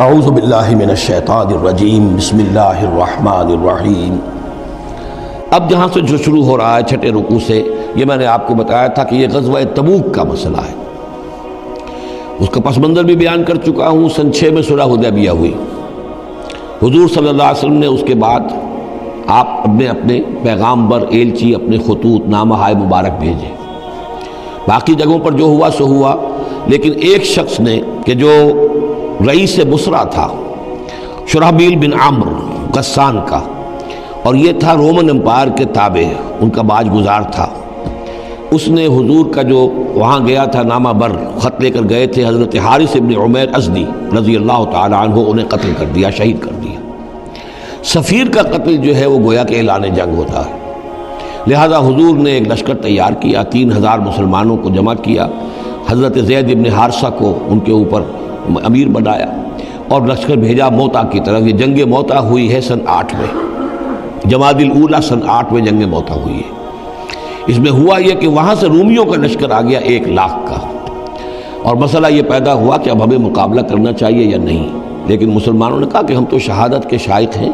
اعوذ باللہ من الشیطان الرجیم بسم اللہ الرحمن الرحیم۔ اب جہاں سے جو شروع ہو رہا ہے چھٹے رکوع سے، یہ میں نے آپ کو بتایا تھا کہ یہ غزوہ تبوک کا مسئلہ ہے۔ اس کا پس منظر بھی بیان کر چکا ہوں۔ سن 6 میں صلح حدیبیہ ہوئی۔ حضور صلی اللہ علیہ وسلم نے اس کے بعد آپ اپنے پیغامبر، ایلچی، اپنے خطوط، نامہ مبارک بھیجے۔ باقی جگہوں پر جو ہوا سو ہوا، لیکن ایک شخص نے کہ جو رئیس بصرہ تھا، شرحبیل بن عمرو غسان کا، اور یہ تھا رومن امپائر کے تابع، ان کا باج گزار تھا، اس نے حضور کا جو وہاں گیا تھا نامہ بر خط لے کر گئے تھے حضرت حارث ابن عمیر ازدی رضی اللہ تعالی عنہ، انہیں قتل کر دیا، شہید کر دیا۔ سفیر کا قتل جو ہے وہ گویا کہ اعلان جنگ ہوتا ہے، لہذا حضور نے ایک لشکر تیار کیا، 3000 مسلمانوں کو جمع کیا، حضرت زید ابن حارثہ کو ان کے اوپر امیر بنایا اور لشکر بھیجا موتا کی طرف۔ یہ جنگ موتا ہوئی ہے سن 8 میں، جمادی الاولیٰ سن 8 میں جنگ موتا ہوئی ہے۔ اس میں ہوا یہ کہ وہاں سے رومیوں کا لشکر آ گیا 1 لاکھ کا، اور مسئلہ یہ پیدا ہوا کہ اب ہمیں مقابلہ کرنا چاہیے یا نہیں۔ لیکن مسلمانوں نے کہا کہ ہم تو شہادت کے شائق ہیں،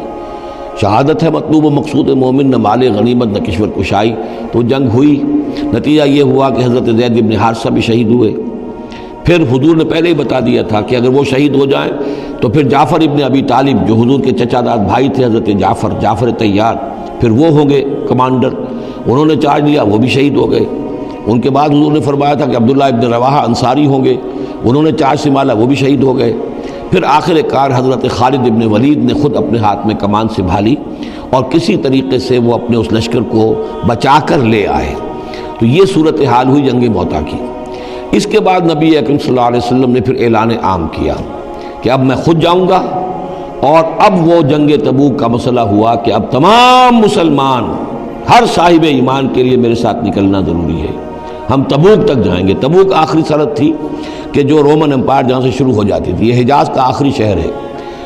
شہادت ہے مطلوب و مقصود مومن، نہ مال غنیمت نہ کشور کشائی۔ تو جنگ ہوئی، نتیجہ یہ ہوا کہ حضرت زید بن حارثہ بھی شہید ہوئے۔ پھر حضور نے پہلے ہی بتا دیا تھا کہ اگر وہ شہید ہو جائیں تو پھر جعفر ابن ابی طالب جو حضور کے چچا داد بھائی تھے، حضرت جعفر طیار، پھر وہ ہوں گے کمانڈر، انہوں نے چارج لیا، وہ بھی شہید ہو گئے۔ ان کے بعد حضور نے فرمایا تھا کہ عبداللہ ابن رواحہ انصاری ہوں گے، انہوں نے چارج سنبھالا، وہ بھی شہید ہو گئے۔ پھر آخر کار حضرت خالد ابن ولید نے خود اپنے ہاتھ میں کمان سنبھالی اور کسی طریقے سے وہ اپنے اس لشکر کو بچا کر لے آئے۔ تو یہ صورتحال ہوئی جنگ موتا کی۔ اس کے بعد نبی اکرم صلی اللہ علیہ وسلم نے پھر اعلان عام کیا کہ اب میں خود جاؤں گا، اور اب وہ جنگ تبوک کا مسئلہ ہوا کہ اب تمام مسلمان، ہر صاحب ایمان کے لیے میرے ساتھ نکلنا ضروری ہے، ہم تبوک تک جائیں گے۔ تبوک آخری سرحد تھی کہ جو رومن امپائر جہاں سے شروع ہو جاتی تھی، یہ حجاز کا آخری شہر ہے۔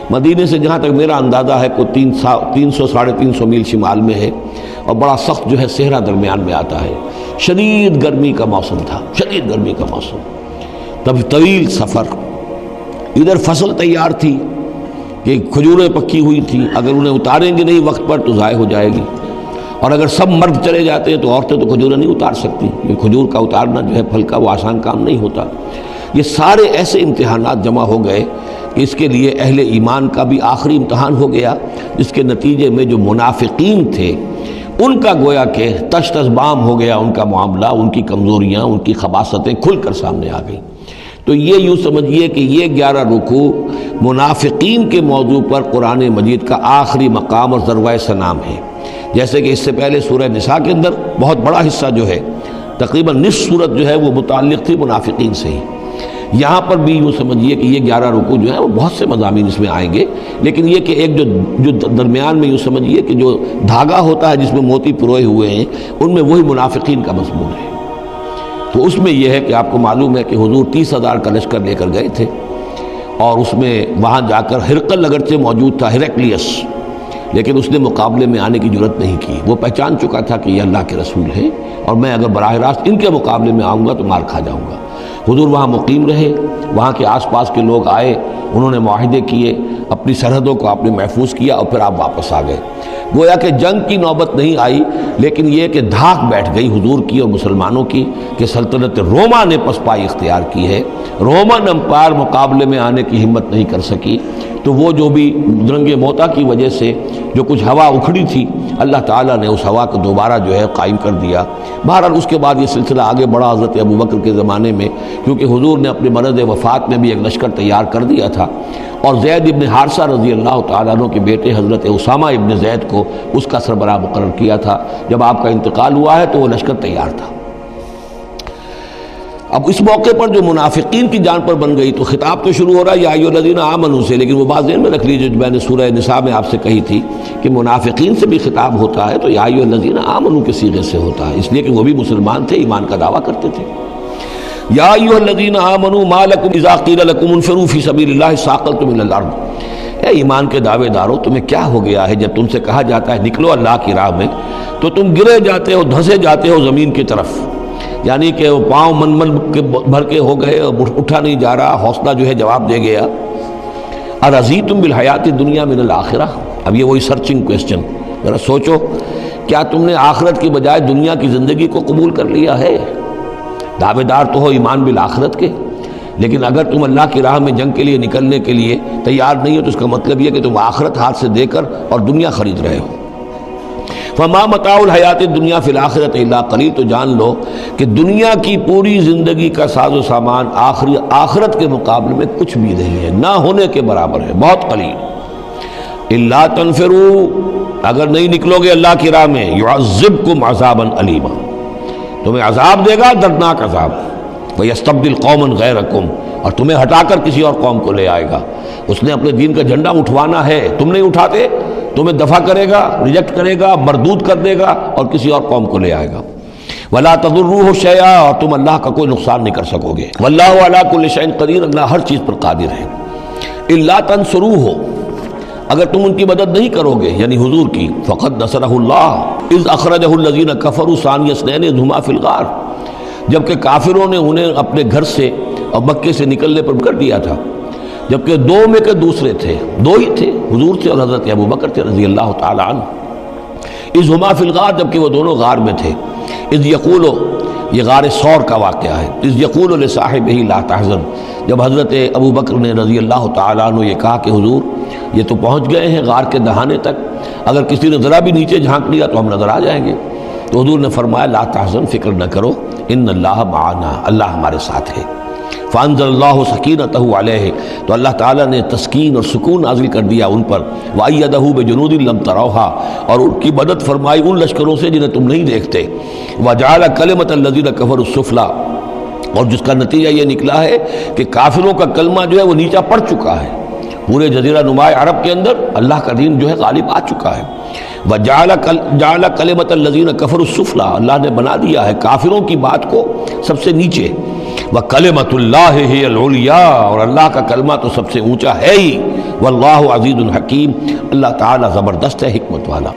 مدینے سے جہاں تک میرا اندازہ ہے کوئی 300 ساڑھے 300 میل شمال میں ہے، اور بڑا سخت جو ہے صحرا درمیان میں آتا ہے۔ شدید گرمی کا موسم تھا، شدید گرمی کا موسم، تب طویل سفر۔ ادھر فصل تیار تھی کہ کھجوریں پکی ہوئی تھیں، اگر انہیں اتاریں گے نہیں وقت پر تو ضائع ہو جائے گی، اور اگر سب مرد چلے جاتے ہیں تو عورتیں تو کھجوریں نہیں اتار سکتی، یہ کھجور کا اتارنا جو ہے پھل کا وہ آسان کام نہیں ہوتا۔ یہ سارے ایسے امتحانات جمع ہو گئے کہ اس کے لیے اہل ایمان کا بھی آخری امتحان ہو گیا، جس کے نتیجے میں جو منافقین تھے ان کا گویا کہ تش تش بام ہو گیا، ان کا معاملہ، ان کی کمزوریاں، ان کی خباثتیں کھل کر سامنے آ گئیں۔ تو یہ یوں سمجھیے کہ یہ 11 رکوع منافقین کے موضوع پر قرآن مجید کا آخری مقام اور ذروۂ سنام ہے۔ جیسے کہ اس سے پہلے سورہ نساء کے اندر بہت بڑا حصہ جو ہے، تقریباً نصف سورت جو ہے وہ متعلق تھی منافقین سے ہی۔ یہاں پر بھی یوں سمجھیے کہ یہ 11 رکوع جو ہیں وہ بہت سے مضامین اس میں آئیں گے، لیکن یہ کہ ایک جو درمیان میں یوں سمجھیے کہ جو دھاگا ہوتا ہے جس میں موتی پروئے ہوئے ہیں، ان میں وہی منافقین کا مضمون ہے۔ تو اس میں یہ ہے کہ آپ کو معلوم ہے کہ حضور 30,000 کا لشکر لے کر گئے تھے، اور اس میں وہاں جا کر ہرقل اگرچہ موجود تھا، ہرقلیس، لیکن اس نے مقابلے میں آنے کی جرت نہیں کی۔ وہ پہچان چکا تھا کہ یہ اللہ کے رسول ہیں، اور میں اگر براہ راست ان کے مقابلے میں آؤں گا تو مار کھا جاؤں گا۔ حضور وہاں مقیم رہے، وہاں کے آس پاس کے لوگ آئے، انہوں نے معاہدے کیے، اپنی سرحدوں کو آپ نے محفوظ کیا، اور پھر آپ واپس آ گئے۔ گویا کہ جنگ کی نوبت نہیں آئی، لیکن یہ کہ دھاک بیٹھ گئی حضور کی اور مسلمانوں کی کہ سلطنت روما نے پسپائی اختیار کی ہے، رومن امپائر مقابلے میں آنے کی ہمت نہیں کر سکی۔ تو وہ جو بھی جنگ موتا کی وجہ سے جو کچھ ہوا اکھڑی تھی، اللہ تعالیٰ نے اس ہوا کو دوبارہ جو ہے قائم کر دیا۔ بہرحال اس کے بعد یہ سلسلہ آگے بڑھا حضرت ابوبکر کے زمانے میں، کیونکہ حضور نے اپنے مرض وفات میں بھی ایک لشکر تیار کر دیا تھا، اور زید ابن حارثہ رضی اللہ تعالیٰ عنہ کے بیٹے حضرت اسامہ ابن زید کو اس کا سربراہ مقرر کیا تھا۔ جب آپ کا انتقال ہوا ہے تو وہ لشکر تیار تھا۔ اب اس موقع پر جو منافقین کی جان پر بن گئی، تو خطاب تو شروع ہو رہا ہے یا ایھا الذین آمنوا سے، لیکن وہ بات ذہن میں رکھ لیجیے جو میں نے سورہ نساء میں آپ سے کہی تھی کہ منافقین سے بھی خطاب ہوتا ہے تو یا ایھا الذین آمنوا کے صیغے سے ہوتا ہے، اس لیے کہ وہ بھی مسلمان تھے، ایمان کا دعویٰ کرتے تھے۔ یا ایھا الذین آمنوا ما لکم اذا قیل لکم انفروا فی سبیل اللہ ثاقلتم الی الارض۔ اے ایمان کے دعوے دارو، تمہیں کیا ہو گیا ہے جب تم سے کہا جاتا ہے نکلو اللہ کی راہ میں تو تم گرے جاتے ہو، دھنسے جاتے ہو زمین کی طرف، یعنی کہ وہ پاؤں من کے بھر کے ہو گئے، اٹھا نہیں جا رہا، حوصلہ جو ہے جواب دے گیا۔ ارضیتم بالحیات الدنیا من الآخرہ، اب یہ وہی سرچنگ کویسچن، ذرا سوچو کیا تم نے آخرت کی بجائے دنیا کی زندگی کو قبول کر لیا ہے؟ دعوے دار تو ہو ایمان بالآخرت کے، لیکن اگر تم اللہ کی راہ میں جنگ کے لیے نکلنے کے لیے تیار نہیں ہو تو اس کا مطلب یہ کہ تم آخرت ہاتھ سے دے کر اور دنیا خرید رہے ہو۔ فما متاع الحیات الدنیا فی الآخرۃ الا قلیل، تو جان لو کہ دنیا کی پوری زندگی کا ساز و سامان آخرت کے مقابلے میں کچھ بھی نہیں ہے، نہ ہونے کے برابر ہے، بہت قلیل۔ الا تنفروا، اگر نہیں نکلو گے اللہ کی راہ میں، یعذبکم عذابا علیما، تمہیں عذاب دے گا، دردناک عذاب، وَيَسْتَبْدِلْ قَوْمًا غَيْرَكُمْ، اور تمہیں ہٹا کر کسی اور قوم کو لے آئے گا۔ اس نے اپنے دین کا جھنڈا اٹھوانا ہے، تم نہیں اٹھاتے، تمہیں دفع کرے گا، ریجیکٹ کرے گا، مردود کر دے گا اور کسی اور قوم کو لے آئے گا۔ وَلَا تَضُرُّوهُ شَيْئًا، اور تم اللہ کا کوئی نقصان نہیں کر سکو گے۔ وَاللَّهُ عَلَىٰ كُلِّ شَيْءٍ قَدِيرٌ، اللہ ہر چیز پر قادر ہے۔ إِلَّا تَنصُرُوهُ، اگر تم ان کی مدد نہیں کرو گے یعنی حضور کی، فقد نصرہ اللہ اذ اخرجہ الذین کفروا ثانی اثنین اذ ہما فی الغار، جبکہ کافروں نے انہیں اپنے گھر سے اور مکے سے نکلنے پر کر دیا تھا، جبکہ دو میں کے دوسرے تھے، دو ہی تھے، حضور تھے اور حضرت ابوبکر تھے رضی اللہ تعالی عنہ۔ اذ ہما فی الغار، جبکہ وہ دونوں غار میں تھے۔ اذ یقول، یہ غار ثور کا واقعہ ہے۔ اذ یقول لصاحبہ لا تحزن، جب حضرت ابوبکر نے رضی اللہ تعالیٰ عنہ یہ کہا کہ حضور یہ تو پہنچ گئے ہیں غار کے دہانے تک، اگر کسی نے ذرا بھی نیچے جھانک لیا تو ہم نظر آ جائیں گے، تو حضور نے فرمایا لا تحزن، فکر نہ کرو، ان اللہ معنا، اللہ ہمارے ساتھ ہے۔ فانزل اللہ سکینتہ علیہ، تو اللہ تعالیٰ نے تسکین اور سکون نازل کر دیا ان پر، وأیدہ بجنود لم تروہا، اور ان کی مدد فرمائی ان لشکروں سے جنہیں تم نہیں دیکھتے، وجعل کلمۃ الذین کفروا السفلی، اور جس کا نتیجہ یہ نکلا ہے کہ کافروں کا کلمہ جو ہے وہ نیچا پڑ چکا ہے، پورے جزیرہ نما عرب کے اندر اللہ کا دین جو ہے غالب آ چکا ہے۔ وجعل کلمۃ الذین کفروا السفلی، اللہ نے بنا دیا ہے کافروں کی بات کو سب سے نیچے، وکلمۃ اللہ ہی العلیٰ، اور اللہ کا کلمہ تو سب سے اونچا ہے ہی، واللہ عزیز الحکیم، اللہ تعالیٰ زبردست ہے، حکمت والا۔